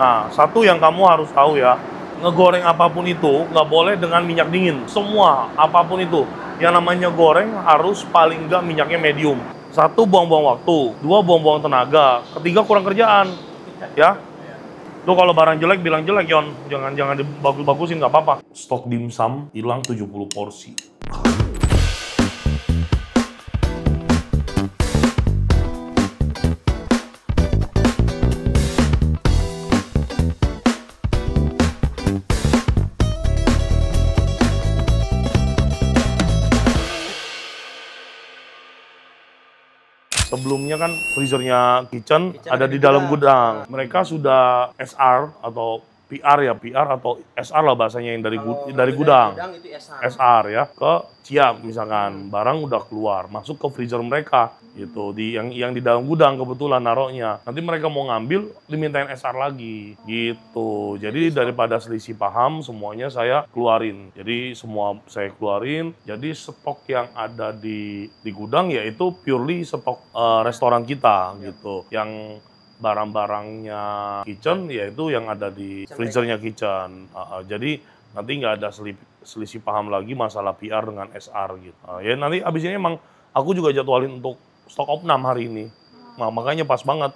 Nah, satu yang kamu harus tahu ya, ngegoreng apapun itu nggak boleh dengan minyak dingin. Semua, apapun itu. Yang namanya goreng harus paling nggak minyaknya medium. Satu, buang-buang waktu. Dua, buang-buang tenaga. Ketiga, kurang kerjaan. Ya. Lu kalau barang jelek, bilang jelek, Yon. Jangan dibagus-bagusin, nggak apa-apa. Stok dimsum hilang 70 porsi. Sebelumnya kan freezernya Kitchen ada di dalam gudang. Mereka sudah SR atau PR ya, PR atau SR lah bahasanya yang dari gudang. Itu SR ya, ke Ciam misalkan. Barang udah keluar, masuk ke freezer mereka gitu. Yang di dalam gudang kebetulan naruhnya. Nanti mereka mau ngambil, dimintain SR lagi gitu. Jadi daripada selisih paham, semuanya saya keluarin. Jadi semua saya keluarin. Jadi stok yang ada di gudang yaitu purely stok restoran kita gitu. Yang barang-barangnya Kitchen yaitu yang ada di freezernya Kitchen. Jadi nanti nggak ada selisih paham lagi masalah PR dengan SR gitu. Ya nanti abis ini emang aku juga jadwalin untuk stok opnam hari ini. Nah, makanya pas banget.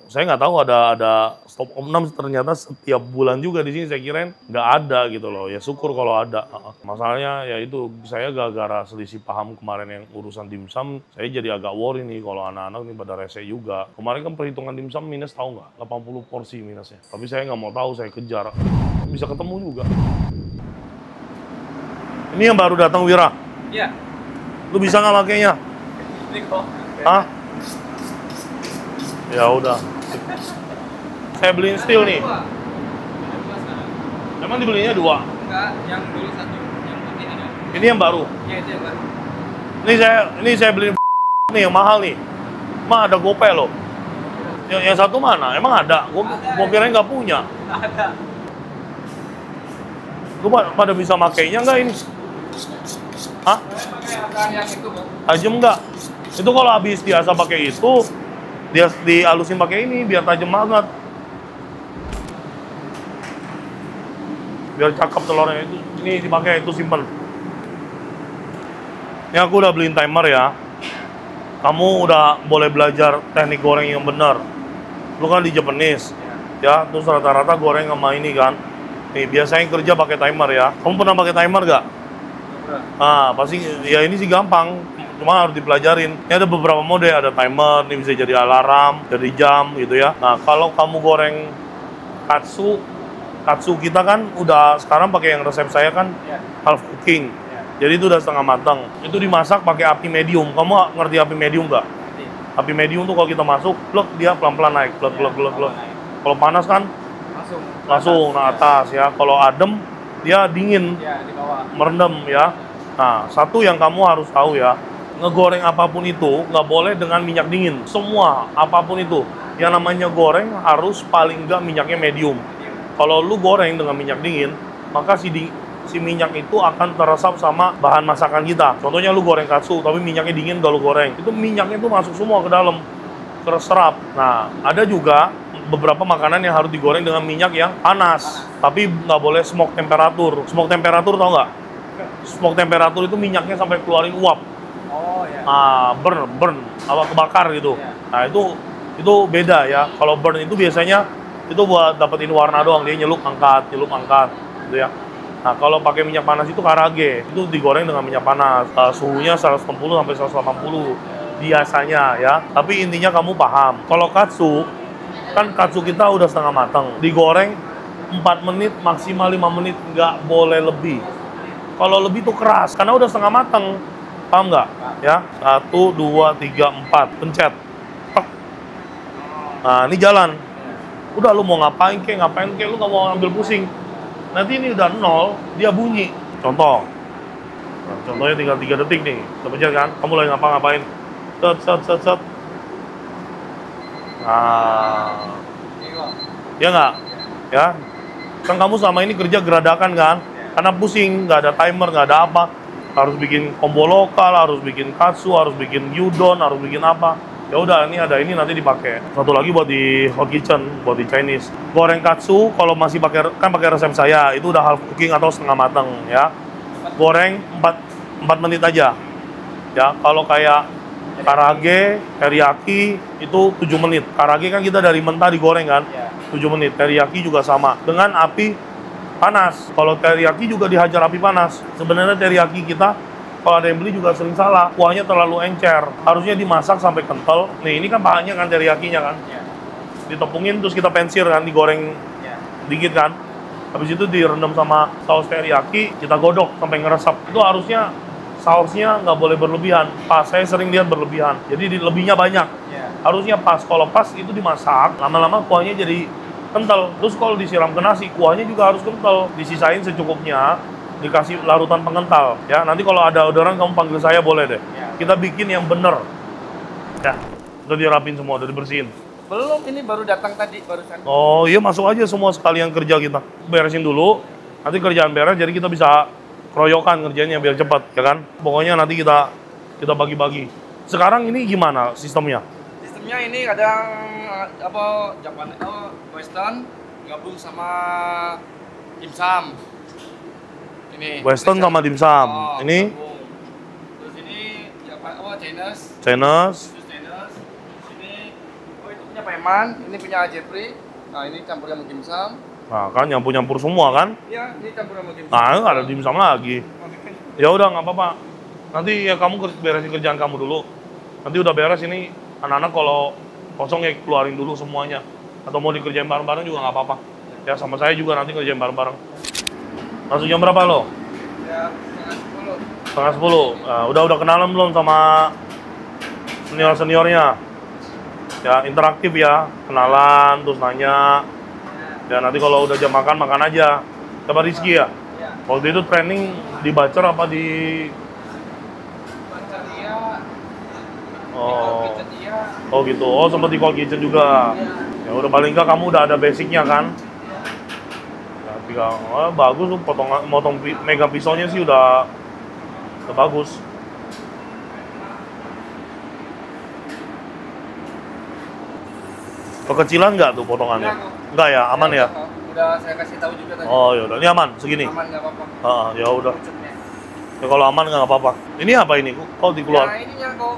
Saya nggak tahu ada stok opnam ternyata setiap bulan juga di sini. Saya kirain nggak ada gitu loh. Ya syukur kalau ada. Masalahnya ya itu saya gara-gara selisih paham kemarin yang urusan dimsum, saya jadi agak worry nih kalau anak-anak nih pada rese juga. Kemarin kan perhitungan dimsum minus tahu nggak? 80 porsi minusnya. Tapi saya nggak mau tahu, saya kejar. Bisa ketemu juga. Ini yang baru datang Wira. Iya. Lu bisa nggak makainya? Ini kok. Hah? Ya udah. Saya beliin steel nih. Emang dibelinya dua? Enggak, yang dulu satu, yang putih ada. Ini yang baru. Iya, itu yang baru. Ini saya beliin nih yang mahal nih. Mah ada GoPay loh. Yang satu mana? Emang ada? Gua kirain nggak punya. Ada. Lu pada bisa makainya nggak ini? Hah? Yang itu, Bang. Tajam nggak? Itu kalau habis biasa pakai itu, dia dihalusin pakai ini biar tajam banget. Biar cakep telurnya itu. Ini dipakai, itu simpen. Ini aku udah beliin timer ya. Kamu udah boleh belajar teknik goreng yang benar. Lu kan di Japanese. Ya, terus rata-rata goreng sama ini kan. Nih, biasanya kerja pakai timer ya. Kamu pernah pakai timer nggak? Ah, pasti ya ini sih gampang. Cuma harus dipelajarin. Ini ada beberapa mode, ada timer, ini bisa jadi alarm, jadi jam gitu ya. Nah, kalau kamu goreng katsu kita kan udah sekarang pakai yang resep saya kan half cooking. Jadi itu udah setengah matang. Itu dimasak pakai api medium. Kamu ngerti api medium nggak? Api medium tuh kalau kita masuk, plek dia pelan-pelan naik, plek. Kalau panas kan langsung nah atas ya. Kalau adem dia dingin, Iya, di bawah. merendam ya. Nah, satu yang kamu harus tahu ya, ngegoreng apapun itu nggak boleh dengan minyak dingin. Semua, apapun itu. Yang namanya goreng harus paling nggak minyaknya medium. Kalau lu goreng dengan minyak dingin, maka si minyak itu akan teresap sama bahan masakan kita. Contohnya lu goreng katsu, tapi minyaknya dingin udah lu goreng. Itu minyaknya itu masuk semua ke dalam, terserap. Nah, ada juga beberapa makanan yang harus digoreng dengan minyak yang panas. Tapi nggak boleh smoke temperatur. Smoke temperatur tau nggak? Smoke temperatur itu minyaknya sampai keluarin uap. Oh, ya. Burn, apa kebakar gitu. Nah itu beda ya. Kalau burn itu biasanya itu buat dapetin warna doang, dia nyelup angkat gitu ya. Nah kalau pakai minyak panas itu karage, itu digoreng dengan minyak panas. Suhunya 160 sampai 180 biasanya ya. Tapi intinya kamu paham. Kalau katsu kita udah setengah matang, digoreng 4 menit maksimal 5 menit, nggak boleh lebih. Kalau lebih tuh keras karena udah setengah matang. Paham nggak? Ya, 1, 2, 3, 4, pencet. Tek. Nah, ini jalan. Udah lu mau ngapain kek, lu nggak mau ambil pusing. Nanti ini udah 0, dia bunyi. Contoh. Nah, contohnya tinggal 3 detik nih. Udah pencet kan? Kamu lagi ngapain? Set. Nah. Ya nggak? Ya. Kan kamu selama ini kerja geradakan kan? Karena pusing, nggak ada timer, nggak ada apa. Harus bikin combo lokal, harus bikin katsu, harus bikin gyudon, harus bikin apa. Ya udah, ini ada ini nanti dipakai. Satu lagi buat di hot kitchen, buat di Chinese. Goreng katsu kalau masih pakai resep saya, itu udah half cooking atau setengah matang ya. Goreng 4 menit aja. Ya, kalau kayak karage, teriyaki itu 7 menit. Karage kan kita dari mentah digoreng kan? 7 menit. Teriyaki juga sama dengan api panas. Kalau teriyaki juga dihajar api panas. Sebenarnya teriyaki kita kalau ada yang beli juga sering salah, kuahnya terlalu encer. Harusnya dimasak sampai kental. Nih, ini kan bahannya kan teriyakinya kan. Ditepungin terus kita pensir kan, digoreng dikit kan. Habis itu direndam sama saus teriyaki, kita godok sampai ngeresap. Itu harusnya sausnya nggak boleh berlebihan. Pas, saya sering lihat berlebihan. Jadi lebihnya banyak. Harusnya pas. Kalau pas itu dimasak, lama-lama kuahnya jadi kental. Terus kalau disiram ke nasi, kuahnya juga harus kental. Disisain secukupnya. Dikasih larutan pengental ya, nanti kalau ada orderan kamu panggil saya boleh deh. Kita bikin yang bener ya. Udah dirapin semua, udah dibersihin. Belum, ini baru datang tadi barusan. Oh iya, masuk aja semua sekalian kerja kita. Beresin dulu, nanti kerjaan beres jadi kita bisa keroyokan ngerjainnya biar cepat ya kan. Pokoknya nanti kita bagi-bagi. Sekarang ini gimana sistemnya? Sistemnya ini kadang apa Japan Western gabung sama dimsum. Ini Western sama dimsum. Ini gabung. Terus ini Chinese. Chinese. Terus Chinese. Ini itu punya Peman, ini punya Jeffrey. Nah, ini campur sama dimsum. Nah kan nyampur-nyampur semua kan. Iya, ini campur sama dimsum. Nah nggak ada dimsum lagi. Ya udah nggak apa-apa. Nanti ya kamu beresin kerjaan kamu dulu. Nanti udah beres ini anak-anak kalau kosong ya keluarin dulu semuanya. Atau mau dikerjain bareng-bareng juga nggak apa-apa. Ya sama saya juga nanti kerjain bareng-bareng. Masuk jam berapa lo? Ya, setengah 10. Setengah 10. Nah, udah kenalan belum sama senior-seniornya? Ya interaktif ya, kenalan terus nanya. Ya nanti kalau udah jam makan, makan aja. Coba Rizky ya? Waktu itu training di Bacer apa di... Bacer iya. Oh. Kitchen iya. Oh gitu, oh sempet di call kitchen juga. Ya udah paling nggak kamu udah ada basicnya kan? Oh, bagus tuh, motong megang pisaunya sih udah bagus. Kekecilan nggak tuh potongannya? Nggak ya, aman ya? Udah saya kasih tahu juga tadi. Oh ya udah, ini aman segini. Aman nggak apa-apa. Ya udah. Ya kalau aman nggak apa-apa. Ini apa ini? Kok dikeluar? Ya ininya kok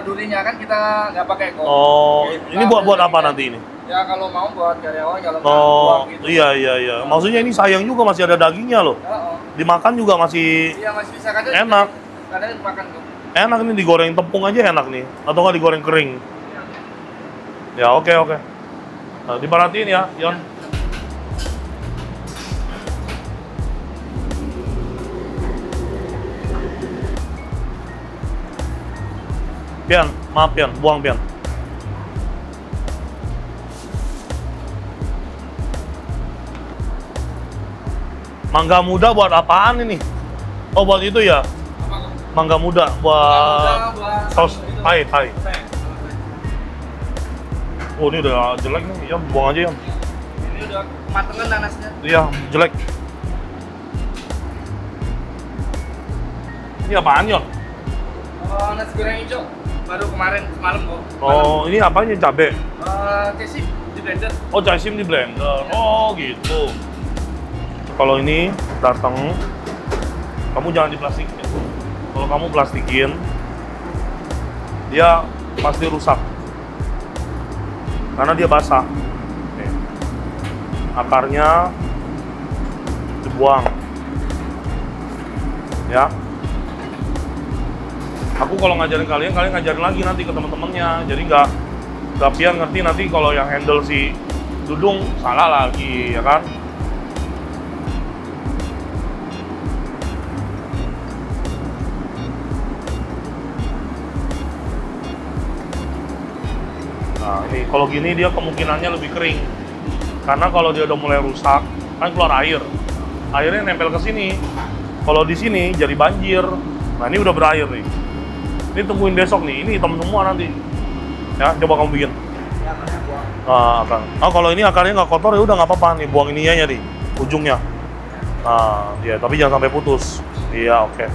durinya kan kita nggak pakai kok. Oh, ini buat apa nanti ini? Ya kalau mau buat karyawan, kalau nggak Oh, buang gitu. iya. Maksudnya ini sayang juga masih ada dagingnya loh. Dimakan juga masih Iya, masih bisa kadang. enak. Kadang dimakan kok. Enak nih digoreng tepung aja enak nih. Atau nggak digoreng kering. Ya oke. Nah, diperhatiin ya, Yon. Pian, maaf Pian, buang Pian. Mangga muda buat apaan ini? Oh buat itu ya? Mangga muda buat saus Thai. Oh ini udah jelek nih, ya buang aja ya. Ini udah kematangan nanasnya. Iya, jelek. Ini apaan Yon? Nasi goreng hijau. Baru semalam kok. Oh, ini apanya cabe? Cesi di blender. Oh, caisim di blender. Oh, gitu. Kalau ini datang, kamu jangan diplastikin. Kalau kamu plastikin, dia pasti rusak. Karena dia basah. Nih. Akarnya dibuang. Ya. Aku kalau ngajarin kalian ngajarin lagi nanti ke teman-temannya. Jadi nggak Pian ngerti nanti kalau yang handle si Dudung salah lagi, ya kan? Nah ini kalau gini dia kemungkinannya lebih kering. Karena kalau dia udah mulai rusak, kan keluar air. Airnya nempel ke sini. Kalau di sini jadi banjir. Nah ini udah berair nih. Ini tungguin besok nih, ini hitam semua nanti. Ya, coba kamu bikin. Nah, akar. Nah, kalau ini akarnya nggak kotor ya udah nggak apa-apa nih, buang ininya nih, ujungnya. Nah, ya, tapi jangan sampai putus. Iya, oke.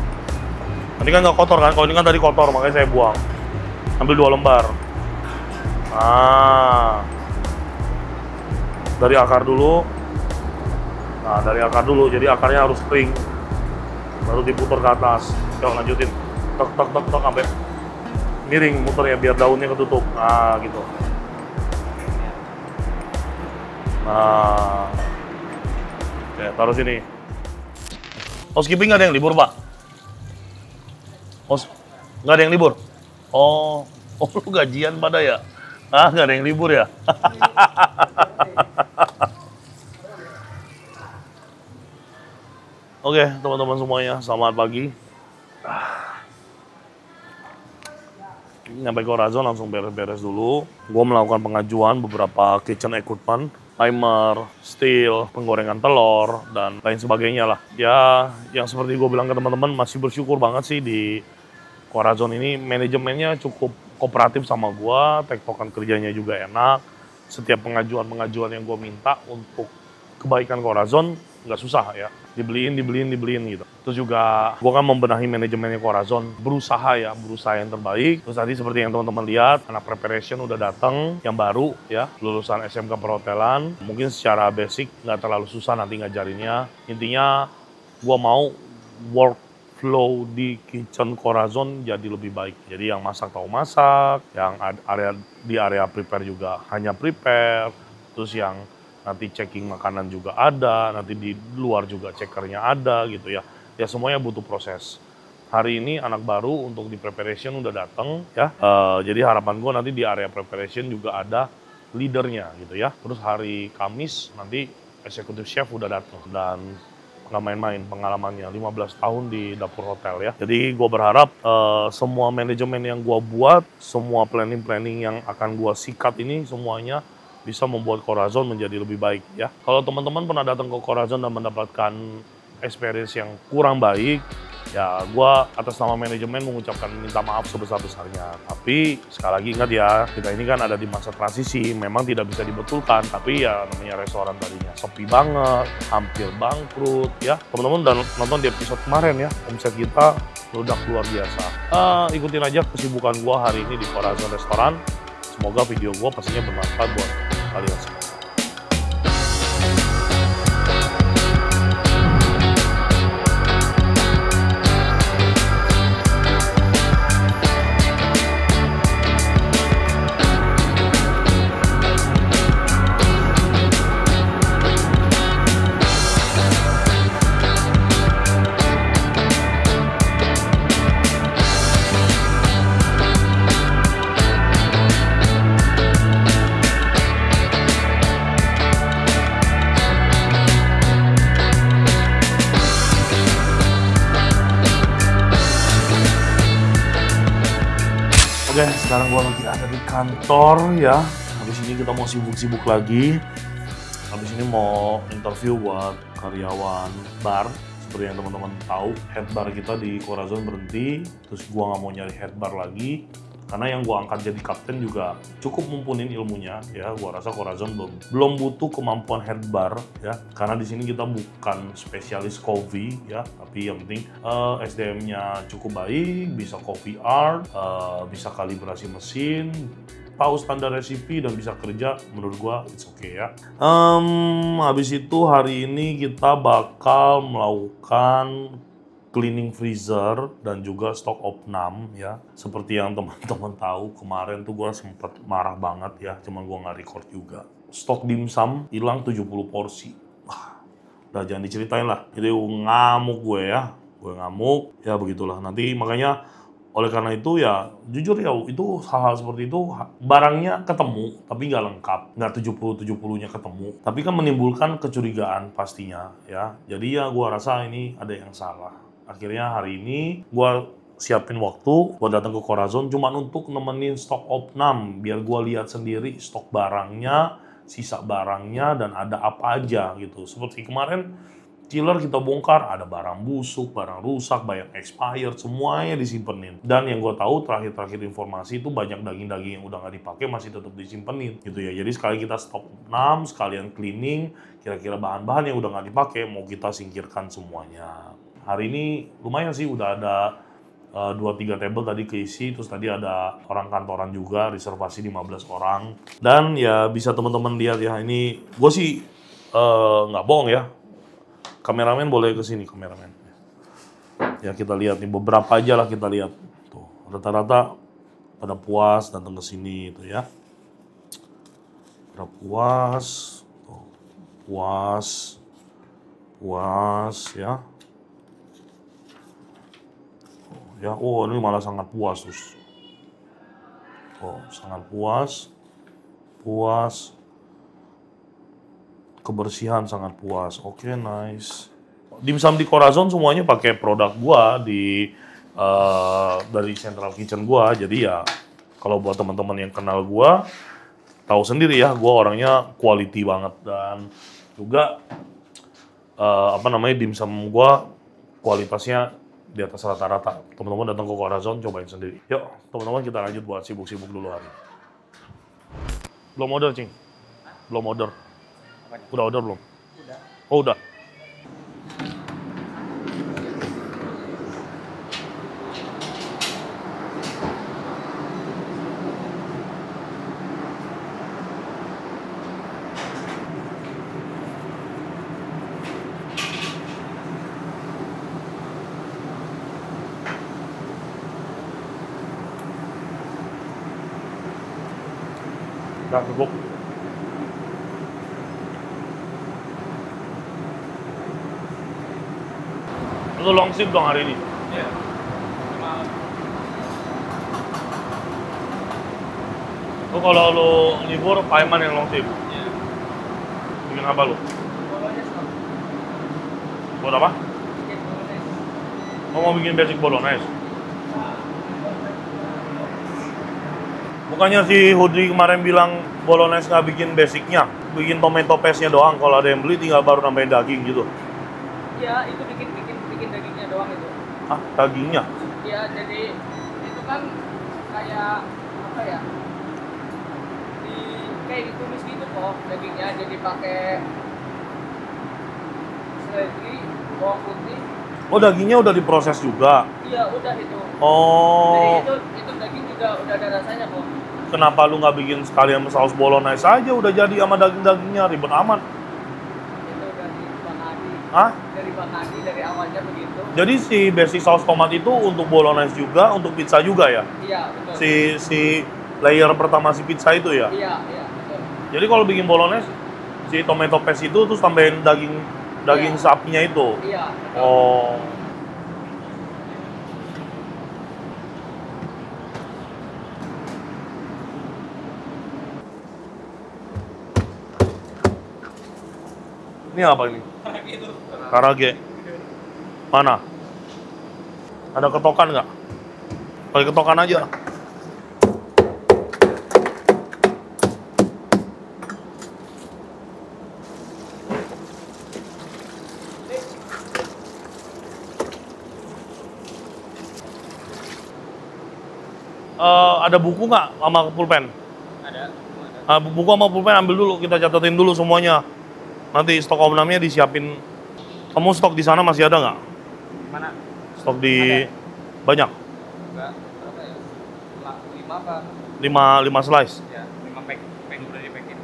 Ini kan nggak kotor kan? Kalau ini kan tadi kotor, makanya saya buang. Ambil 2 lembar. Nah, dari akar dulu. Nah, dari akar dulu, jadi akarnya harus kering. Baru diputar ke atas. Yuk, lanjutin. Tok, tok, tok, tok, sampai miring muternya biar daunnya ketutup. Nah, gitu. Nah, oke, taruh sini. Housekeeping nggak ada yang libur, Pak? Nggak ada yang libur? Oh, lu gajian pada ya? Ah, nggak ada yang libur ya? Oke, teman-teman semuanya, selamat pagi. Nyampe Corazon langsung beres-beres dulu. Gue melakukan pengajuan beberapa kitchen equipment, timer, steel, penggorengan telur, dan lain sebagainya lah. Ya, yang seperti gue bilang ke teman-teman, masih bersyukur banget sih di Corazon ini. Manajemennya cukup kooperatif sama gue, tektokan kerjanya juga enak. Setiap pengajuan yang gue minta untuk kebaikan Corazon, nggak susah ya. Dibeliin gitu. Terus juga gue kan membenahi manajemennya Corazon, berusaha yang terbaik. Terus tadi seperti yang teman-teman lihat, anak preparation udah datang, yang baru ya, lulusan SMK Perhotelan. Mungkin secara basic nggak terlalu susah nanti ngajarinnya. Intinya gue mau workflow di kitchen Corazon jadi lebih baik. Jadi yang masak tahu masak, yang di area prepare juga hanya prepare, terus yang nanti checking makanan juga ada, nanti di luar juga checkernya ada gitu ya. Ya semuanya butuh proses. Hari ini anak baru untuk di preparation udah datang ya. Jadi harapan gue nanti di area preparation juga ada leadernya gitu ya. Terus hari Kamis nanti executive chef udah datang dan nggak main-main pengalamannya 15 tahun di dapur hotel ya. Jadi gue berharap semua manajemen yang gue buat, semua planning yang akan gue sikat ini semuanya bisa membuat Corazon menjadi lebih baik ya. Kalau teman-teman pernah datang ke Corazon dan mendapatkan experience yang kurang baik, ya gue atas nama manajemen mengucapkan minta maaf sebesar-besarnya. Tapi sekali lagi ingat ya, kita ini kan ada di masa transisi, memang tidak bisa dibetulkan, tapi ya namanya restoran tadinya sepi banget, hampir bangkrut ya. Teman-teman udah nonton di episode kemarin ya, omset kita meledak luar biasa. Ikutin aja kesibukan gue hari ini di Corazon Restoran. Semoga video gue pastinya bermanfaat buat kalian semua. Oke, sekarang gue lagi ada di kantor ya. Habis ini kita mau sibuk-sibuk lagi. Habis ini mau interview buat karyawan bar. Seperti yang teman-teman tahu, head bar kita di Corazon berhenti. Terus gue nggak mau nyari head bar lagi. Karena yang gue angkat jadi kapten juga cukup mumpunin ilmunya ya. Gue rasa Corazon belum butuh kemampuan head bar ya. Karena di sini kita bukan spesialis coffee ya, tapi yang penting SDM-nya cukup baik, bisa coffee art, bisa kalibrasi mesin, tahu standar resipi dan bisa kerja. Menurut gue it's okay ya. Habis itu hari ini kita bakal melakukan cleaning freezer dan juga stock opnam ya. Seperti yang teman-teman tahu, kemarin tuh gue sempet marah banget ya, cuman gue nggak record juga. Stok dimsum hilang 70 porsi. Wah, udah jangan diceritain lah. Jadi ngamuk gue ya. Gue ngamuk, ya begitulah. Nanti makanya oleh karena itu ya, jujur ya, itu hal-hal seperti itu barangnya ketemu, tapi nggak lengkap. Nggak 70-70-nya ketemu. Tapi kan menimbulkan kecurigaan pastinya ya. Jadi ya gue rasa ini ada yang salah. Akhirnya hari ini gue siapin waktu, gue datang ke Corazon cuma untuk nemenin stok opnam, biar gue lihat sendiri stok barangnya, sisa barangnya, dan ada apa aja gitu. Seperti kemarin, chiller kita bongkar, ada barang busuk, barang rusak, banyak expired, semuanya disimpenin. Dan yang gue tahu terakhir informasi itu banyak daging-daging yang udah nggak dipakai masih tetap disimpenin gitu ya. Jadi sekali kita stok opnam, sekalian cleaning, kira-kira bahan-bahan yang udah nggak dipakai mau kita singkirkan semuanya. Hari ini lumayan sih udah ada 2-3 table tadi keisi, terus tadi ada orang kantoran juga, reservasi 15 orang. Dan ya bisa teman-teman lihat ya, ini gue sih nggak bohong ya. Kameramen boleh ke sini, kameramen. Ya kita lihat nih, beberapa aja lah kita lihat. Tuh, rata-rata pada puas datang ke sini itu ya. Pada puas, tuh, puas ya. Ya, oh ini malah sangat puas terus. Oh, sangat puas. Kebersihan sangat puas. Oke, nice. Dimsum di Corazon semuanya pakai produk gua dari Central Kitchen gua. Jadi ya kalau buat teman-teman yang kenal gua, tahu sendiri ya, gua orangnya quality banget dan juga dimsum gua kualitasnya di atas rata-rata. Teman-teman datang ke Corazon, cobain sendiri. Yuk, teman-teman kita lanjut buat sibuk-sibuk dulu hari. Belum order, Cing? Belum order. Udah order belum? Udah. Oh, udah. Udah cukup. Lu long shift dong hari ini? Iya. Lu kalau lu libur, Paiman yang long shift? Iya. Bikin apa lu? Bolognese dong. Buat apa? Bikin bolognese. Mau bikin basic bolognese? Bukannya si Hudri kemarin bilang bolognese nggak bikin basicnya, bikin tomato paste-nya doang. Kalau ada yang beli tinggal baru nambahin daging gitu. Iya, itu bikin dagingnya doang itu. Ah, dagingnya? Iya, jadi itu kan kayak apa ya? Kayak ditumis gitu kok dagingnya, jadi pakai seledri, bawang putih. Oh, dagingnya udah diproses juga? Iya, udah itu. Oh. Jadi itu daging juga udah ada rasanya kok. Kenapa lu nggak bikin sekalian saus bolognese aja, udah jadi sama daging-dagingnya, ribet amat. Itu dari Bang Adi. Hah? Dari Bang Adi, dari awalnya begitu. Jadi si basic saus tomat itu untuk bolognese juga, untuk pizza juga ya? Iya, betul. Si layer pertama si pizza itu ya? Iya, betul. Jadi kalau bikin bolognese, si tomato paste itu terus tambahin daging Iya. sapinya itu? Iya, betul. Oh. Ini apa ini? Karage. Mana? Ada ketokan nggak? Pakai ketokan aja. Ada buku nggak sama pulpen? Ada. Buku sama pulpen ambil dulu, kita catatin dulu semuanya. Nanti stok omnamnya disiapin. Kamu stok di sana masih ada nggak? Mana? Stok di banyak? Enggak, berapa ya? 5 apa? 5 slice. Ya, 5 pack udah di-packin.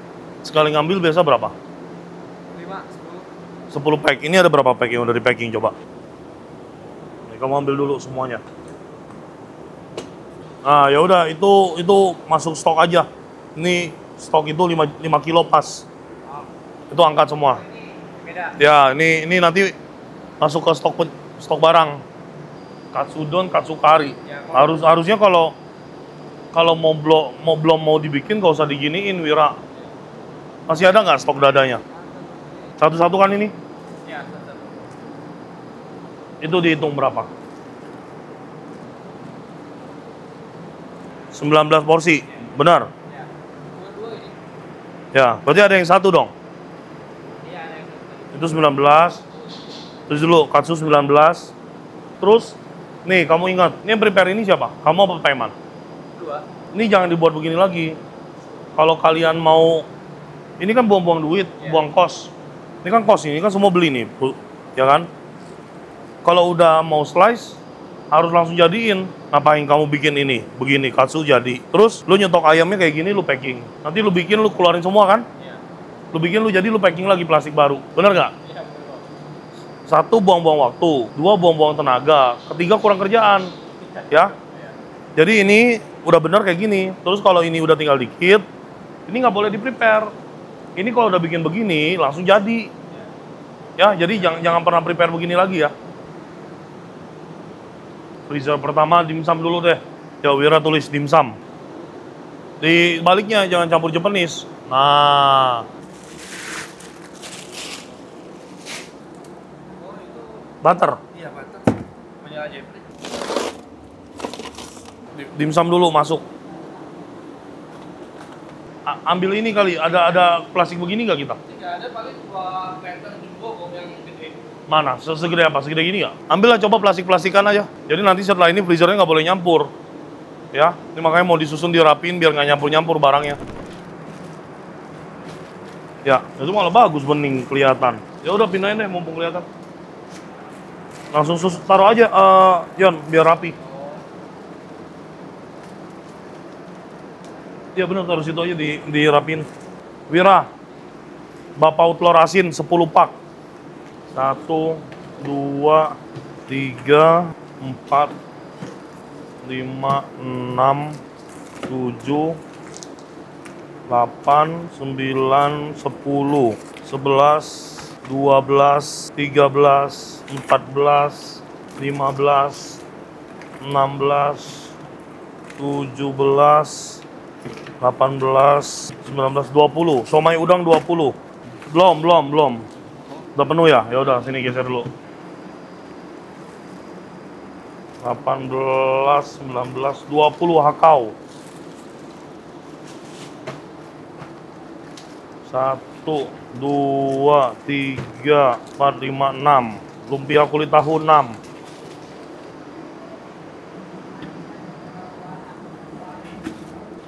Sekali ngambil biasa berapa? 5, 10 pack. Ini ada berapa pack yang udah di packing coba? Nih, kamu ambil dulu semuanya. Nah, ya udah itu masuk stok aja. Ini stok itu 5 kilo pas. Itu angkat semua. Ini beda. Ya, ini nanti masuk ke stok barang. Katsudon, katsukari. Ya, Harusnya kalau belum mau dibikin nggak usah diginiin, Wira. Masih ada nggak stok dadanya? Satu-satu kan ini? Ya, satu. Itu dihitung berapa? 19 porsi, benar? Ya. Dua ini. Ya, berarti ada yang satu dong? Iya, ada yang satu. Itu 19. Terus dulu, katsu 19. Terus, nih kamu ingat, ini yang prepare ini siapa? Kamu apa Paiman? Dua. Ini jangan dibuat begini lagi. Kalau kalian mau, ini kan buang-buang duit, buang kos. Ini kan kos, ini kan semua beli nih, ya kan? Kalau udah mau slice, harus langsung jadiin. Ngapain kamu bikin ini? Begini, katsu jadi. Terus lu nyetok ayamnya kayak gini, lu packing. Nanti lu bikin, lu keluarin semua kan? Iya. Lu bikin, lu jadi, lu packing lagi plastik baru. Bener nggak? Iya, betul. Satu, buang-buang waktu. Dua, buang-buang tenaga. Ketiga, kurang kerjaan. Ya? Jadi ini udah bener kayak gini. Terus kalau ini udah tinggal dikit, ini nggak boleh di-prepare. Ini kalau udah bikin begini, langsung jadi. Ya, jadi jangan pernah prepare begini lagi ya. Freezer pertama dimsum dulu deh. Ya, Wira tulis dimsum. Di baliknya jangan campur Japanese. Nah. Oh, itu. Butter. Iya, butter. Punya Jeffrey. Dimsum dulu masuk. Ambil ini kali, ada plastik begini nggak kita? Tidak ada, paling dua penter jumbo kok yang gede. Mana? Segede apa? Segede gini nggak? Ambillah coba plastik-plastikan aja. Jadi nanti setelah ini freezernya nggak boleh nyampur. Ya, ini makanya mau disusun dirapin biar nggak nyampur-nyampur barangnya. Ya, itu malah bagus bening kelihatan. Ya udah pindahin deh mumpung kelihatan. Langsung taruh aja, Yon, biar rapi. Ya bener, taruh situ aja dirapin. Wira, bapaut telur asin 10 pak. 1, 2, 3, 4, 5, 6, 7, 8, 9, 10, 11, 12, 13, 14, 15, 16, 17, 18, 19, 20. Somai udang 20. Belum. Udah penuh ya? Ya udah, sini geser dulu. 18, 19, 20 hakau. 1, 2, 3, 4, 5, 6. Lumpia kulit tahu 6.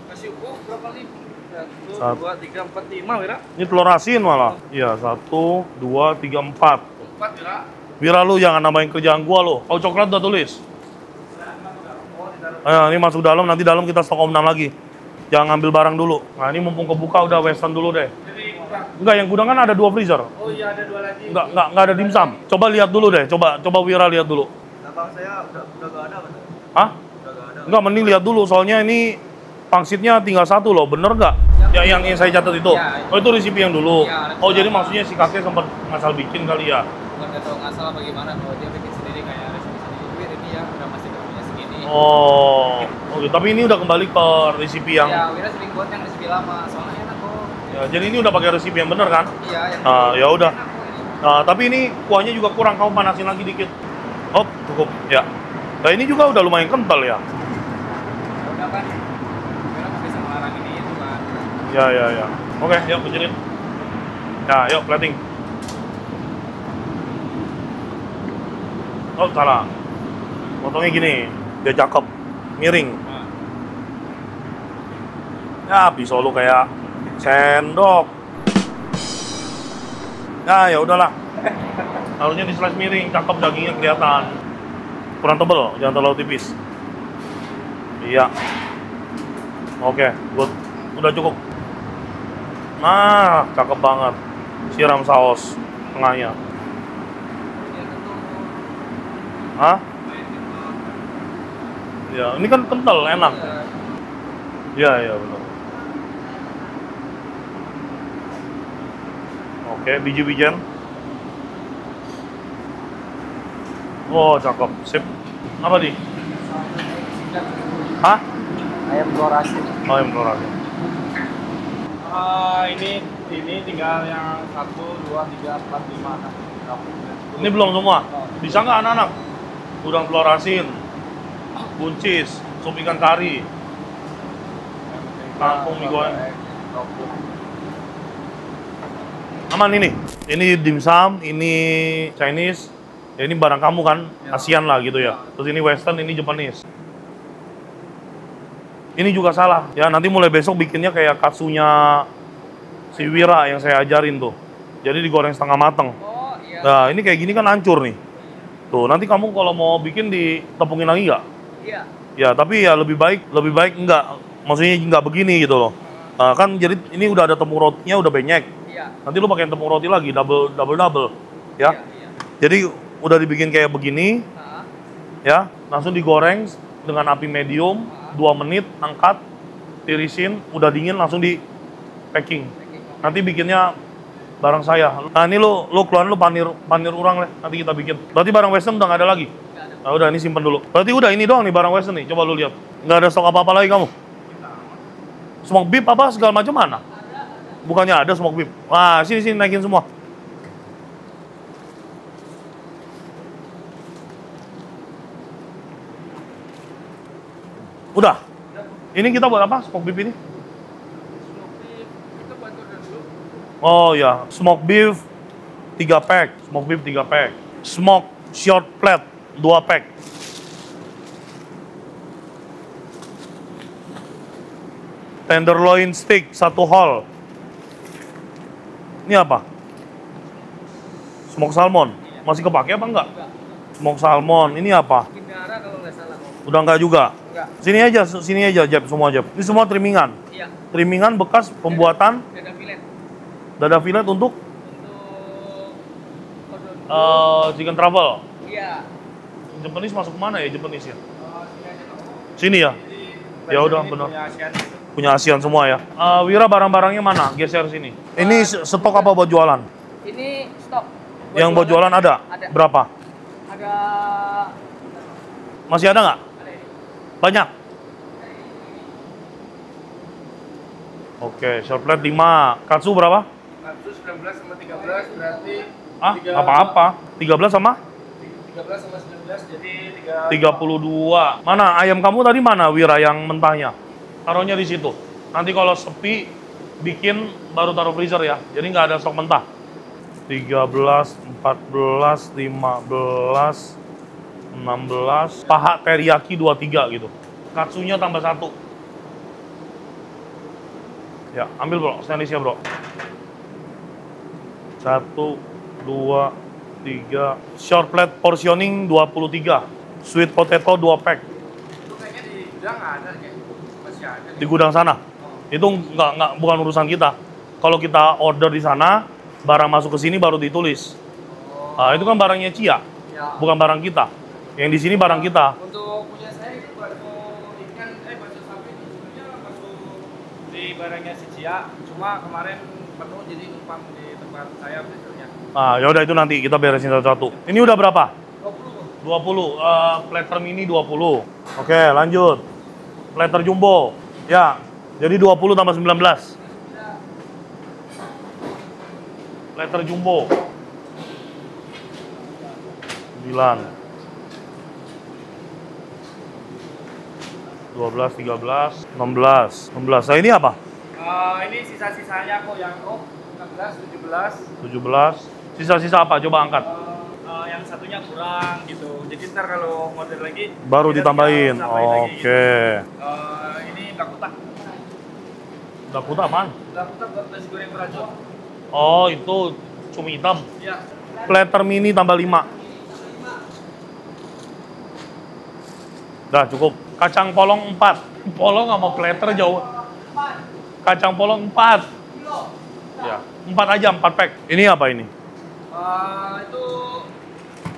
Kasih uang berapa nih? 1, Satu. 2, 3, 4, 5, Wira. Ini telur asin malah. Iya, 1, 2, 3, 4. 4, Wira. Wira, lu jangan nambahin kerjaan gua lo. Oh, coklat udah tulis. Oh, di dalam. Ayo, ini masuk dalam, nanti dalam kita stok om 6 lagi. Jangan ngambil barang dulu. Nah, ini mumpung kebuka udah western dulu deh. Jadi, kurang. Enggak, yang gudang kan ada 2 freezer. Oh iya, ada 2 lagi. Enggak ada dimsum. Coba lihat dulu deh. Coba Wira lihat dulu. Abang saya udah gak ada, Pak. Hah? Udah gak ada. Enggak, mending lihat dulu. Soalnya ini pangsitnya tinggal 1 loh. Bener nggak? Ya, yang saya catat itu. Ya, Oh, itu resipi yang dulu. Ya, Oh, jadi maksudnya si kakek sempat ngasal bikin kali ya. Bukan gak tau ngasal apa gimana, kalau dia bikin sendiri kayak resipi sendiri. Ini ya udah masih punya segini. Oh, oke. Tapi ini udah kembali ke resipi yang. Ya, Wira sering buat yang resipi lama, soalnya enak kok. Ya, jadi ini udah pakai resipi yang bener kan? Iya, yang Nah, ya udah. enak kok ini. Nah, tapi ini kuahnya juga kurang, kamu panasin lagi dikit. Oh, cukup. Ya. Nah, ini juga udah lumayan kental ya. Udah kan, Wira nggak bisa melarang ini itu kan. Ya. Oke, yuk kecilin. Ya, yuk plating. Oh, salah. Potongnya gini, biar cakep. Miring. Nah, Ya, pisau lu kayak sendok. Ya udahlah. Harusnya di slice miring, cakep dagingnya kelihatan. Kurang tebel, jangan terlalu tipis. Iya. Oke, good. Udah cukup. Nah, cakep banget. Siram saus tengahnya. dia tentu Hah? main gitu. Ya, ini kan kental, enak. Iya. Ya, benar. Oke, biji-bijian. Oh, cakep. Sip. Apa di? Hah? Ayam telur asin. Oh, yang telur asin. Ini tinggal yang 1, 2, 3, 4, 5, 6. Ini belum semua. Bisa nggak anak-anak? Udang telur asin, buncis, sup ikan kari, kangkung mie goreng. Aman ini. Ini dimsum, ini Chinese. Ya ini barang kamu kan, ASEAN lah gitu ya. Terus ini Western, ini Japanese. Ini juga salah. Ya nanti mulai besok bikinnya kayak katsunya si Wira yang saya ajarin tuh. Jadi digoreng setengah mateng. Oh iya. Nah ini kayak gini kan hancur nih. Tuh, nanti kamu kalau mau bikin ditepungin lagi nggak? Iya. Ya, tapi ya lebih baik enggak. Maksudnya nggak begini gitu loh. Kan jadi ini udah ada tepung rotinya udah banyak. Iya. Nanti lu pakai tepung roti lagi double ya. Iya. Jadi udah dibikin kayak begini Nah, ya, langsung digoreng dengan api medium 2 menit, angkat, tirisin, udah dingin langsung di packing. Nanti bikinnya barang saya. Nah, ini lu keluarin lu panir urang lah, nanti kita bikin. Berarti barang Western udah nggak ada lagi? Nah, udah ini simpen dulu. Berarti udah ini doang nih barang Western nih. Coba lu lihat. Nggak ada stok apa-apa lagi kamu? Smoke beef apa segala macam mana? Bukannya ada smoke beef. Wah, sini naikin semua. Udah. Ini kita buat apa smoke beef ini? kita buat order dulu. Oh ya, smoke beef 3 pack, smoke beef 3 pack. Smoke short plate 2 pack. Tenderloin steak 1 whole. Ini apa? Smoke salmon. Masih kepake apa enggak? Smoke salmon. Ini apa? Kindara kalau nggak salah. Udah enggak juga? Enggak. Sini aja, Jeb, semua Jeb. Ini semua trimingan. Iya. Trimingan bekas pembuatan Dada filet. dada filet untuk chicken truffle. Iya. Japanese masuk kemana ya Japanese ya? Sini aja Bang. Sini ya? Ya udah, Ini benar. punya ASEAN. Punya ASEAN semua ya. Wira, barang-barangnya mana? Geser sini. Ini stok apa buat jualan? Ini stok. Yang buat jualan ada? Ada. Berapa? Ada Masih ada nggak? ada ini. Banyak? Oke, short plate 5. Katsu berapa? Katsu 19 sama 13 berarti Apa-apa. 13 sama? 13 sama 19 jadi 32. Mana? Ayam kamu tadi mana, Wira, yang mentahnya? Taruhnya di situ. Nanti kalau sepi, bikin baru taruh freezer ya. Jadi nggak ada stok mentah. 13, 14, 15, 16. Paha teriyaki 23 gitu. Katsunya tambah 1. Ya, ambil bro, stainlessnya bro. 1, 2, 3. Short plate portioning 23. Sweet potato 2 pack. itu kayaknya di gudang ada kayak masih ada Di gudang sana. Itu nggak bukan urusan kita. Kalau kita order di sana, barang masuk ke sini baru ditulis. Nah, itu kan barangnya Cia, Ya. bukan barang kita. Yang di sini barang kita. Untuk punya saya itu bakso ikan bakso sapi itu sebenarnya masuk di barangnya si Cia, cuma kemarin penuh jadi numpang di tempat saya freezernya. Nah, ya udah itu nanti kita beresin satu-satu. Ini udah berapa? 20. 20. Platter mini 20. Oke, lanjut. Platter jumbo. Ya. Jadi 20 tambah 19. Platter jumbo. 9. 12, 13, 16. 16. Nah, ini apa? Ini sisa-sisanya kok yang 16, 17. 17. Sisa-sisa apa? Coba angkat. Yang satunya kurang gitu. Jadi ntar kalau model lagi Baru kita ditambahin. tinggal tambahin lagi, Oke. gitu. Ini Dakuta. Dakuta apaan? Dakuta buat nasi goreng beracun. Oh, itu cumi hitam. Ya. Platter mini tambah 5. Dah cukup. Kacang polong 4. Polong sama platter jauh. Kacang polong 4. Ya, 4 aja, 4 pack. Ini apa ini? Itu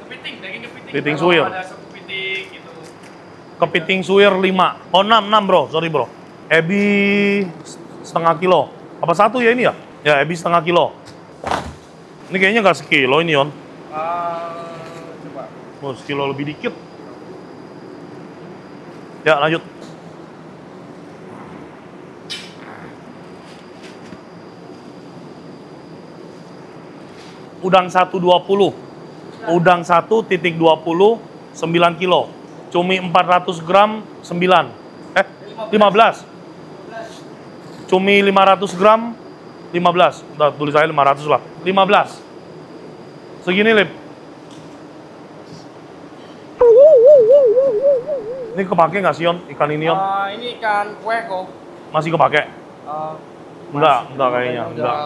kepiting, daging kepiting. Kepiting Kalau suwir. ada sop kepiting gitu. Kepiting suwir 5. Oh, 6 bro, sorry bro. Ebi setengah kilo. Apa satu ya ini ya? Ya, ebi setengah kilo. Ini kayaknya nggak sekilo ini, Yon. Coba. Oh, sekilo lebih dikit. Ya, lanjut. Udang 120. Udang 1,20 9 kilo. Cumi 400 gram 9. 15. Cumi 500 gram 15. Udah tulis aja 500 lah. 15. Segini, Lip. Ini kepake nggak sih, Yon? Ikan ini, Yon? Ini ikan kue kok. Masih kepake? Enggak kayaknya, enggak.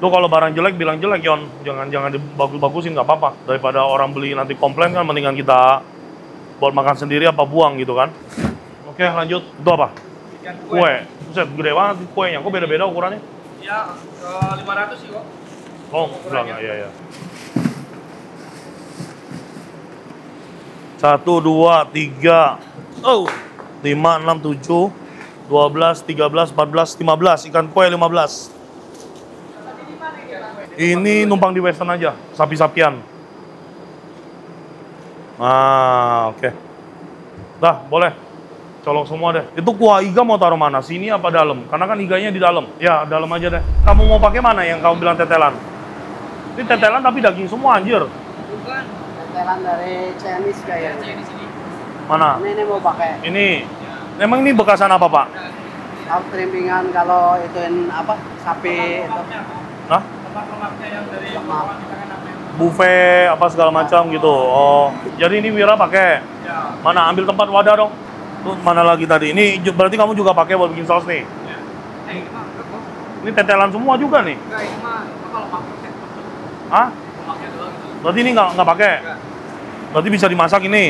Lu kalau barang jelek bilang jelek, Yon. Jangan dibagus-bagusin, nggak apa-apa. Daripada orang beli nanti komplain kan, mendingan kita buat makan sendiri apa buang gitu kan. Oke, lanjut. Itu apa? Ikan Kue. Buset, gede banget kuenya. Kok beda-beda ukurannya? Ya, 500 sih kok. Oh, enggak, iya. 1, 2, 3, 5, 6, 7, 12, 13, 14, 15. Ikan kue 15. Ini numpang di Western aja, sapi-sapian. Ah, oke. Dah, boleh. Colok semua deh. Itu kuah iga mau taruh mana? Sini apa dalam? Karena kan iganya di dalam. Ya, dalam aja deh. Kamu mau pakai mana yang kamu bilang tetelan? Ini tetelan tapi daging semua, anjir. Bukan. Tetelan dari Chinese kayaknya. Di sini. Mana? Ini mau pakai Ini. Emang ini bekasan apa, Pak? trimpingan kalau ituin apa sapi itu. Hah? Lemak-lemaknya yang dari Lemak. bawaan kita kan apa yang Buffet apa segala macam gitu. Oh, jadi ini Wira pakai. ya. Mana ambil tempat wadah dong. Tuh mana lagi tadi? Ini berarti kamu juga pakai buat bikin saus nih. Ya. Ini mah enggak kok. Ini tetelan semua juga nih. Enggak, ini mah kalau pakai Hah? lemaknya doang gitu. Berarti ini nggak pakai. Enggak. Berarti bisa dimasak ini.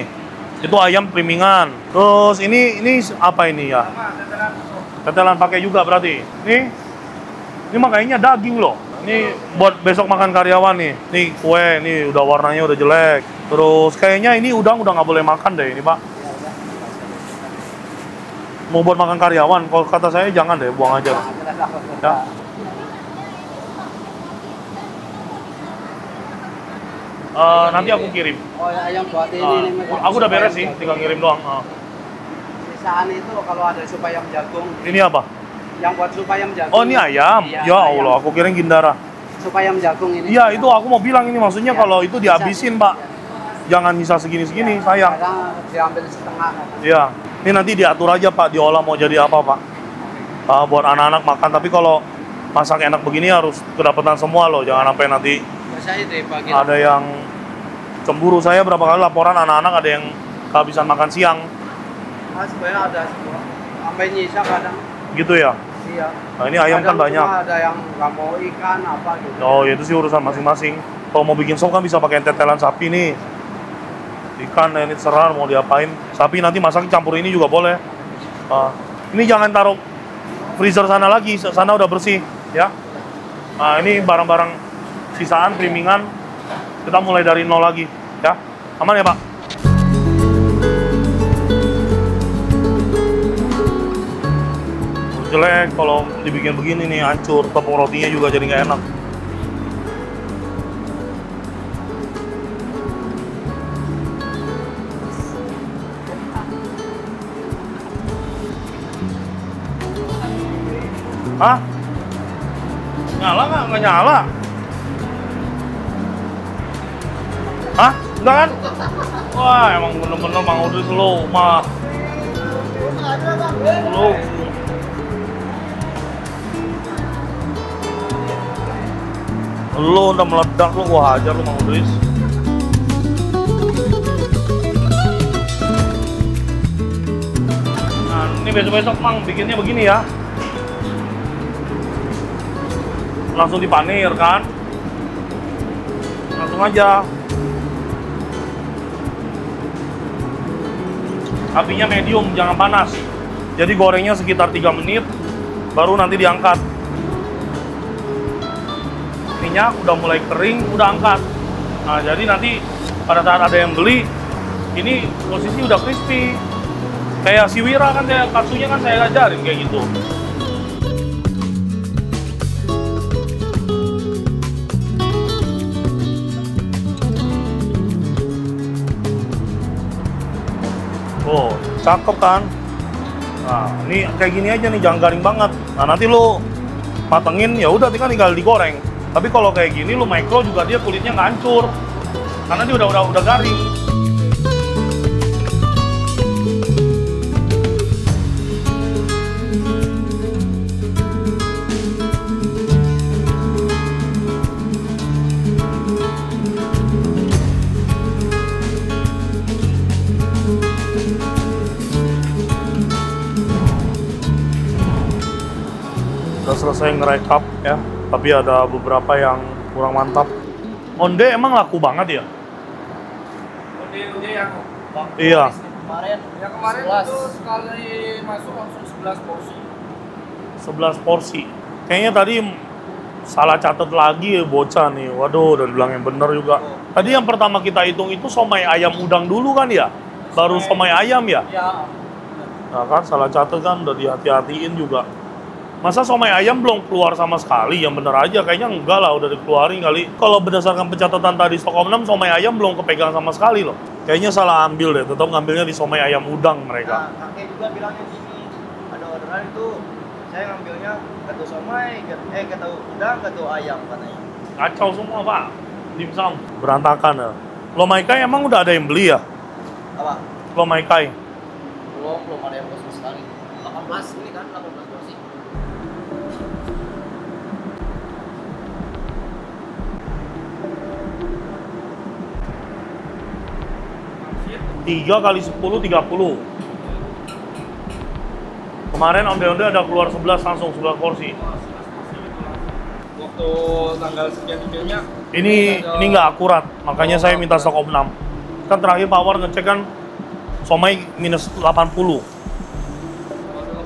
Itu ayam primingan. Terus ini apa ini ya? Sama tetelan susu. Tetelan pakai juga berarti. Ini makanya daging loh. Ini buat besok makan karyawan nih. Nih kue, nih udah warnanya udah jelek. Terus kayaknya ini udang udah nggak boleh makan deh ini Pak. Mau buat makan karyawan, kalau kata saya jangan deh, buang aja. Ya. Nanti aku kirim. Oh ya, yang buat ini nih. Aku udah beres sih, tinggal ngirim doang. Sisaan itu kalau ada sup ayam jagung. Ini apa? Yang buat sup ayam jagung. Oh ini ayam? Iya, Ya ayam. Allah, aku kirain gindara. Sup ayam jagung ini. Iya itu aku mau bilang ini maksudnya Iya. kalau itu dihabisin Pak. Jangan bisa segini-segini, sayang. Kadang diambil setengah. Iya. Ini nanti diatur aja Pak, diolah mau jadi apa Pak. Buat anak-anak makan, tapi kalau masak enak begini harus kedapatan semua loh. Jangan sampai nanti Biasanya dibagi. ada yang cemburu. Saya berapa kali laporan anak-anak ada yang kehabisan makan siang. Sebenarnya ada semua. Sampai nyisa kadang. Gitu ya. Iya. Nah ini ayam kan Kadang banyak. cuma ada yang nggak mau ikan apa gitu. Oh ya itu sih urusan masing-masing. Kalau mau bikin sop kan bisa pakai tetelan sapi nih. Ikan ini terserah mau diapain. Sapi nanti masak campur ini juga boleh. Ini jangan taruh freezer sana lagi, sana udah bersih ya. Nah ini barang-barang sisaan primingan. Kita mulai dari nol lagi ya. Aman ya Pak? Jelek kalau dibikin begini nih, hancur. Tepung rotinya juga jadi nggak enak. Hah? Nyala nggak? Nggak nyala. Hah? Enggak kan? Wah, emang bener-bener Mang Udri slow, mah. Slow. Lu udah meledak lu, gua hajar lu Mang Udris. Nah, ini besok-besok Mang bikinnya begini ya. Langsung dipanir kan? Langsung aja. Apinya medium, jangan panas. Jadi gorengnya sekitar 3 menit, baru nanti diangkat. Minyak udah mulai kering, udah angkat. Nah, jadi nanti pada saat ada yang beli, ini posisi udah crispy. Kayak si Wira kan, katsunya kan saya ajarin kayak gitu. Oh, cakep kan? Nah, ini kayak gini aja nih, jangan garing banget. Nah, nanti lu matengin, ya udah tinggal digoreng. Tapi kalau kayak gini lu micro juga dia kulitnya nggak hancur. Karena dia udah garing. Udah selesai ngerekap ya, tapi ada beberapa yang kurang mantap. Onde emang laku banget ya? Onde yang Iya. Kemarin yang kemarin 11. itu sekali masuk langsung 11 porsi. 11 porsi. Kayaknya tadi salah catat lagi ya bocah nih. Waduh, udah bilang yang bener juga. Tadi yang pertama kita hitung itu somai ayam udang dulu kan ya? Baru somai ayam ya? Ya, Nah kan salah catat kan, udah dihati-hatiin juga. Masa somai ayam belum keluar sama sekali? Yang bener aja, kayaknya enggak lah, udah dikeluarin kali. Kalau berdasarkan pencatatan tadi Stokom 6, somai ayam belum kepegang sama sekali loh. Kayaknya salah ambil deh, tetap ngambilnya di somai ayam udang mereka. Nah, kakek juga bilangnya gini, ada orderan itu saya ngambilnya gak tahu somai, gak tahu udang, gak tahu ayam katanya. Kacau semua pak, dimsum. Berantakan ya. Lomai kai emang udah ada yang beli ya? Apa? Lomai kai. belum ada yang kosong sekali. 18 ini kan 18 porsi. Masih 3 kali 10, 30. Kemarin onde-onde ada keluar 11 langsung, 11 porsi. waktu tanggal sekian-sekiannya Ini nggak akurat, makanya saya minta stok 6. Kan terakhir Pak War ngecek kan somai minus 80.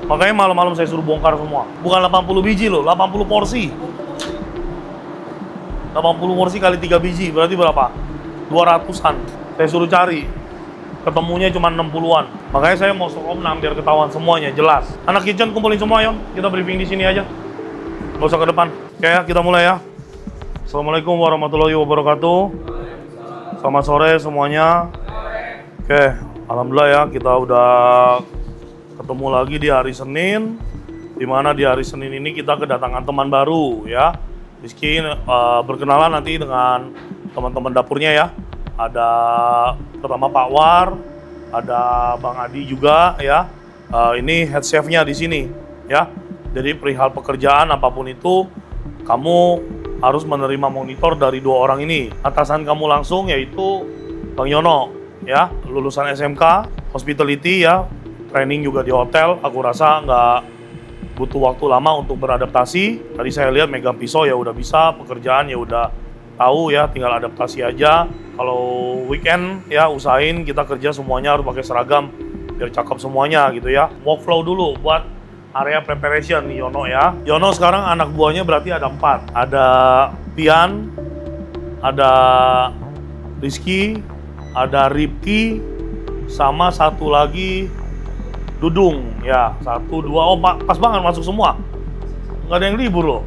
Makanya malam-malam saya suruh bongkar semua. Bukan 80 biji loh, 80 porsi. 80 porsi kali 3 biji, berarti berapa? 200-an. Saya suruh cari. Ketemunya cuma 60-an. Makanya saya mau stok 6 biar ketahuan semuanya, jelas. Anak kitchen kumpulin semua, Yon. Kita briefing di sini aja. Nggak usah ke depan. Oke ya, kita mulai ya. Assalamualaikum warahmatullahi wabarakatuh. Selamat sore semuanya. Oke, alhamdulillah ya, kita udah ketemu lagi di hari Senin. Dimana di hari Senin ini kita kedatangan teman baru ya. Rizky berkenalan nanti dengan teman-teman dapurnya ya. Ada pertama Pak War, ada Bang Adi juga ya. Ini head chef-nya di sini ya. Jadi perihal pekerjaan apapun itu, kamu harus menerima monitor dari 2 orang ini. Atasan kamu langsung yaitu Bang Yono ya, lulusan SMK, hospitality ya, training juga di hotel. Aku rasa nggak butuh waktu lama untuk beradaptasi. Tadi saya lihat megang pisau ya udah bisa, pekerjaan ya udah tahu ya, tinggal adaptasi aja. Kalau weekend ya usahain kita kerja semuanya harus pakai seragam biar cakep semuanya gitu ya. Workflow dulu buat area preparation nih Yono ya. Yono sekarang anak buahnya berarti ada 4. Ada Pian, ada Rizky, ada Ripki, sama satu lagi Dudung ya. 1, 2, oh pas banget masuk semua. Nggak ada yang libur loh.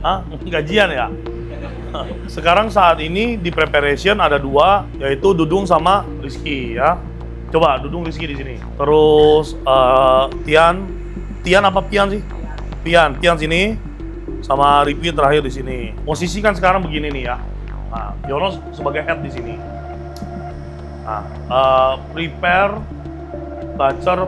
Hah? Gajian ya? Sekarang saat ini di preparation ada 2, yaitu Dudung sama Rizky ya. Coba Dudung, Rizky di sini. Terus Tian apa Pian sih? Pian sini sama Ripki terakhir di sini. Posisi kan sekarang begini nih ya. Nah, Yono sebagai head di sini. Nah, prepare, bacer,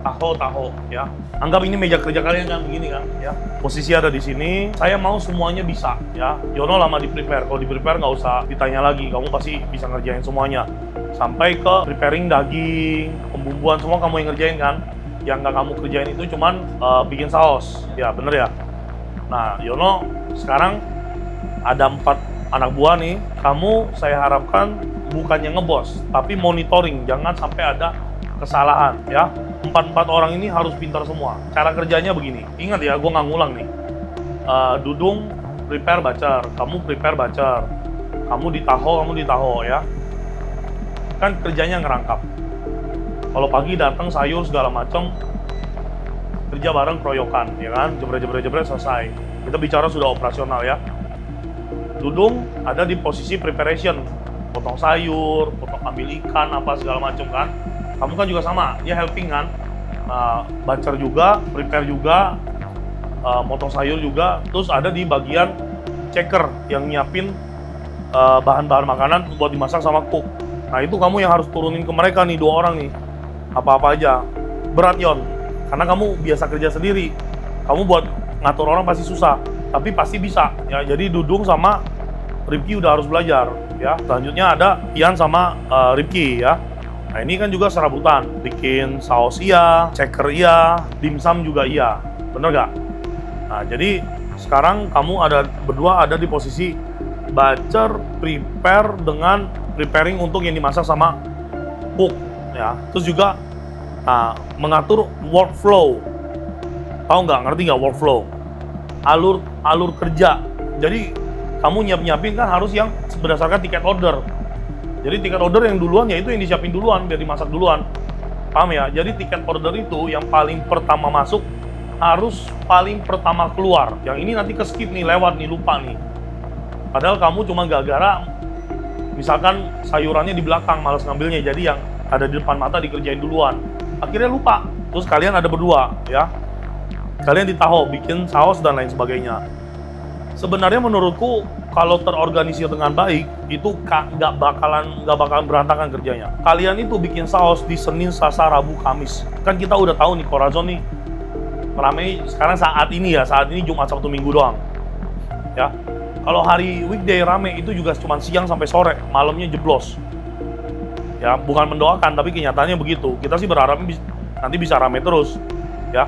taho ya. Anggap ini meja kerja kalian kan begini kan ya. Posisi ada di sini. Saya mau semuanya bisa ya. Yono lama di prepare. Kalau di prepare nggak usah ditanya lagi. Kamu pasti bisa ngerjain semuanya. Sampai ke preparing daging, pembumbuan semua kamu yang ngerjain kan. Yang nggak kamu kerjain itu cuman bikin saus, ya bener ya. Nah Yono sekarang ada 4 anak buah nih. Kamu saya harapkan bukannya ngebos, tapi monitoring, jangan sampai ada kesalahan ya. 4 orang ini harus pintar semua. Cara kerjanya begini, ingat ya, gue nggak ngulang nih. Dudung prepare bacer, kamu prepare bacer, kamu ditaho ya. Kan kerjanya ngerangkap. Kalau pagi datang sayur segala macam, kerja bareng keroyokan, ya kan, jebret selesai. Kita bicara sudah operasional ya. Dudung ada di posisi preparation, potong sayur, ambil ikan apa segala macam kan. Kamu kan juga sama, dia helping kan. Bacer juga, prepare juga, motong sayur juga. Terus ada di bagian checker yang nyiapin bahan-bahan makanan buat dimasak sama cook. Nah itu kamu yang harus turunin ke mereka nih, 2 orang nih. Apa-apa aja. Berat Yon, karena kamu biasa kerja sendiri. Kamu buat ngatur orang pasti susah, tapi pasti bisa. Ya, jadi Dudung sama Ripki udah harus belajar. Ya, selanjutnya ada Ian sama Ripki ya. Nah ini kan juga serabutan, bikin saus iya, ceker iya, dimsum juga iya, bener gak? Nah, jadi sekarang kamu berdua ada di posisi batcher, prepare dengan preparing untuk yang dimasak sama cook ya. Terus juga mengatur workflow. Tahu nggak? Ngerti nggak workflow? Alur kerja. Jadi kamu nyiapin kan harus yang berdasarkan tiket order. Jadi tiket order yang duluan ya itu yang disiapin duluan biar dimasak duluan. Paham ya? Jadi tiket order itu yang paling pertama masuk harus paling pertama keluar. Yang ini nanti ke skip nih, lewat nih, lupa nih. Padahal kamu cuma gara-gara misalkan sayurannya di belakang, malas ngambilnya, jadi yang ada di depan mata dikerjain duluan. Akhirnya lupa. Terus kalian ada berdua, ya. Kalian ditahu, bikin saus dan lain sebagainya. Sebenarnya menurutku kalau terorganisir dengan baik itu nggak bakalan berantakan kerjanya. Kalian itu bikin saus di Senin, Selasa, Rabu, Kamis. Kan kita udah tahu nih Corazon nih ramai sekarang saat ini Jumat, Sabtu, Minggu doang. Ya. Kalau hari weekday rame itu juga cuma siang sampai sore, malamnya jeblos. Ya, bukan mendoakan tapi kenyataannya begitu. Kita sih berharap nanti bisa rame terus, ya.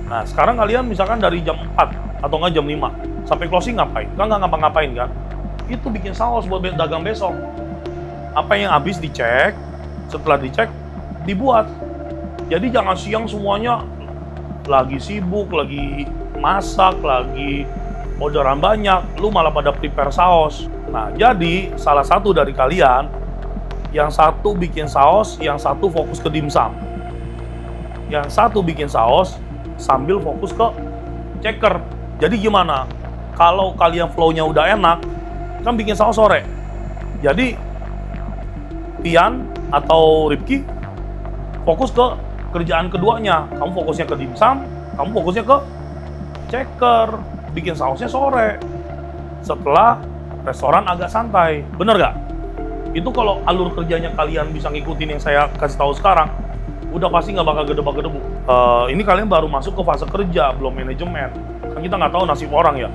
Nah, sekarang kalian misalkan dari jam 4 atau nggak jam 5 sampai closing ngapain? Kan nggak ngapa-ngapain kan? Itu bikin saus buat dagang besok. Apa yang habis dicek, setelah dicek dibuat. Jadi jangan siang semuanya lagi sibuk, lagi masak, lagi orderan banyak, lu malah pada prepare saus. Nah, jadi salah satu dari kalian, yang satu bikin saus, yang satu fokus ke dimsum. Yang satu bikin saus sambil fokus ke checker. Jadi gimana? Kalau kalian flow-nya udah enak, kan bikin saus sore. Jadi Tian atau Ripki fokus ke kerjaan keduanya. Kamu fokusnya ke dimsum, kamu fokusnya ke checker. Bikin sausnya sore. Setelah restoran agak santai. Bener gak? Itu kalau alur kerjanya kalian bisa ngikutin yang saya kasih tahu sekarang, udah pasti nggak bakal gedebak-gedebuk. Ini kalian baru masuk ke fase kerja, belum manajemen. Kan kita nggak tahu nasib orang ya.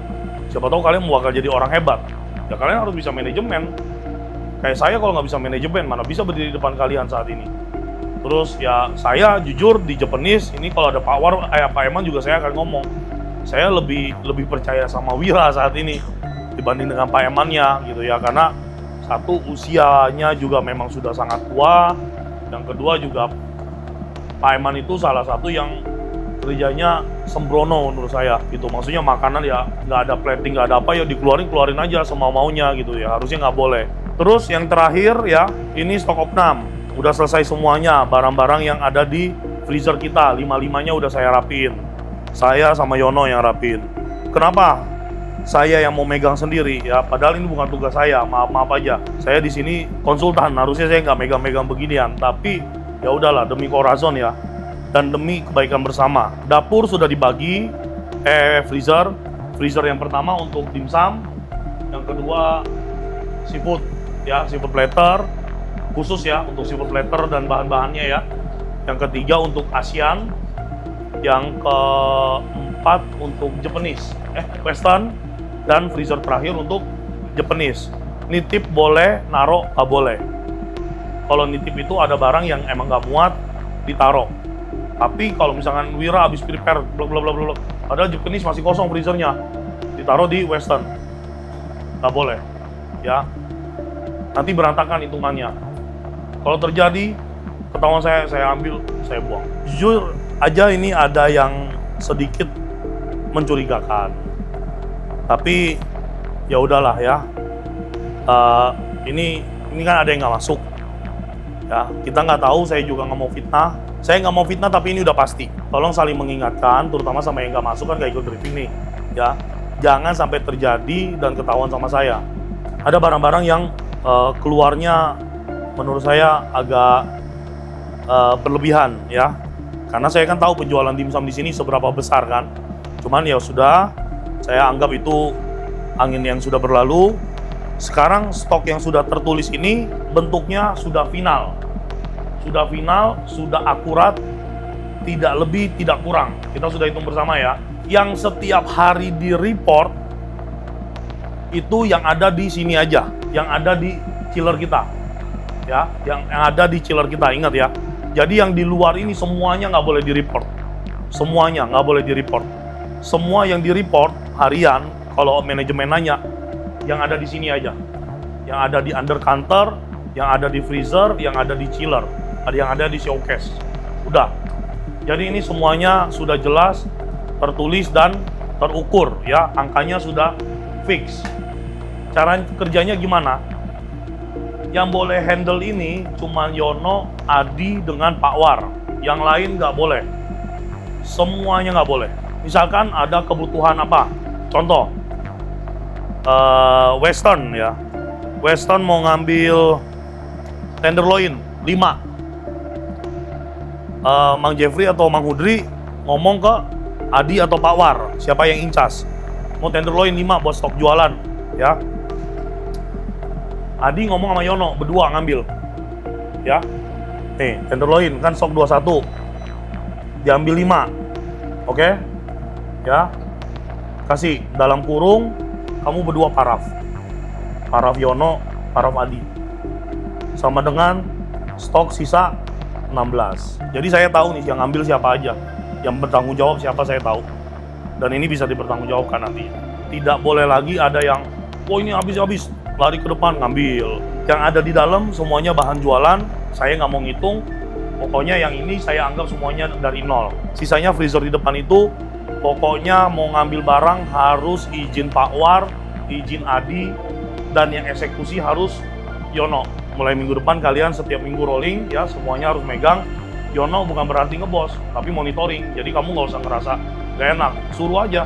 Siapa tahu kalian mau bakal jadi orang hebat. Ya kalian harus bisa manajemen. Kayak saya kalau nggak bisa manajemen, mana bisa berdiri di depan kalian saat ini. Terus ya saya jujur di Japanese, ini kalau ada Pak Eman juga saya akan ngomong. Saya lebih percaya sama Wira saat ini dibanding dengan Pak Emannya gitu ya. Karena satu, usianya juga memang sudah sangat tua. Yang kedua juga Pak Eman itu salah satu yang kerjanya sembrono menurut saya gitu. Maksudnya makanan ya nggak ada plating, nggak ada apa ya dikeluarin aja semau-maunya gitu ya. Harusnya nggak boleh. Terus yang terakhir ya, ini stok opnam. Udah selesai semuanya, barang-barang yang ada di freezer kita, 5-5-nya udah saya rapiin. Saya sama Yono yang rapiin. Kenapa? Saya yang mau megang sendiri ya, padahal ini bukan tugas saya, maaf aja. Saya di sini konsultan, harusnya saya nggak megang-megang beginian, tapi ya udahlah demi Corazon ya, dan demi kebaikan bersama. Dapur sudah dibagi, freezer yang pertama untuk dimsum, yang kedua seafood ya, seafood platter khusus ya untuk seafood platter dan bahan-bahannya ya. Yang ketiga untuk ASEAN, yang keempat untuk Japanese, Western, dan freezer terakhir untuk Japanese. Nitip boleh, naro nggak boleh. Kalau nitip itu ada barang yang emang nggak muat, ditaro. Tapi kalau misalkan Wira habis prepare, blablabla, padahal Japanese masih kosong freezernya, ditaruh di Western, nggak boleh. Ya, nanti berantakan hitungannya. Kalau terjadi, ketahuan saya ambil, saya buang. Jujur aja ini ada yang sedikit mencurigakan. Tapi ya udahlah ya. Ini kan ada yang nggak masuk. Ya, kita nggak tahu. Saya juga nggak mau fitnah. Saya nggak mau fitnah, tapi ini udah pasti. Tolong saling mengingatkan, terutama sama yang nggak masuk kan nggak ikut briefing nih. Ya, jangan sampai terjadi dan ketahuan sama saya. Ada barang-barang yang keluarnya menurut saya agak berlebihan ya. Karena saya kan tahu penjualan dimsum di sini seberapa besar kan. Cuman ya sudah. Saya anggap itu angin yang sudah berlalu. Sekarang stok yang sudah tertulis ini bentuknya sudah final. Sudah final, sudah akurat, tidak lebih, tidak kurang. Kita sudah hitung bersama ya. Yang setiap hari di report itu yang ada di sini aja, yang ada di chiller kita. Ya, yang ada di chiller kita, ingat ya. Jadi yang di luar ini semuanya nggak boleh di report. Semuanya nggak boleh di report. semua yang di-report harian, kalau manajemen nanya, yang ada di sini aja. Yang ada di under counter, yang ada di freezer, yang ada di chiller, yang ada di showcase. Udah. Jadi ini semuanya sudah jelas, tertulis dan terukur ya, angkanya sudah fix. Cara kerjanya gimana? Yang boleh handle ini cuma Yono, Adi, dengan Pak War. Yang lain nggak boleh. Semuanya nggak boleh. Misalkan ada kebutuhan apa? Contoh, Western ya. Western mau ngambil tenderloin 5. Mang Jeffrey atau Mang Hudri ngomong ke Adi atau Pak War, siapa yang incas. Mau tenderloin 5 buat stok jualan ya. Adi ngomong sama Yono, berdua ngambil. Ya. Nih, tenderloin kan stok 21. Diambil 5. Oke? Ya. Kasih dalam kurung kamu berdua paraf. Paraf Yono, paraf Adi. Sama dengan stok sisa 16. Jadi saya tahu nih yang ngambil siapa aja. Yang bertanggung jawab siapa saya tahu. Dan ini bisa dipertanggungjawabkan nanti. Tidak boleh lagi ada yang, oh ini habis-habis, lari ke depan ngambil. Yang ada di dalam semuanya bahan jualan, saya nggak mau ngitung. Pokoknya yang ini saya anggap semuanya dari nol. Sisanya freezer di depan itu, pokoknya mau ngambil barang harus izin Pak War, izin Adi, dan yang eksekusi harus Yono. Mulai minggu depan kalian setiap minggu rolling ya, semuanya harus megang. Yono bukan berarti ngebos, tapi monitoring. Jadi kamu nggak usah ngerasa gak enak, suruh aja.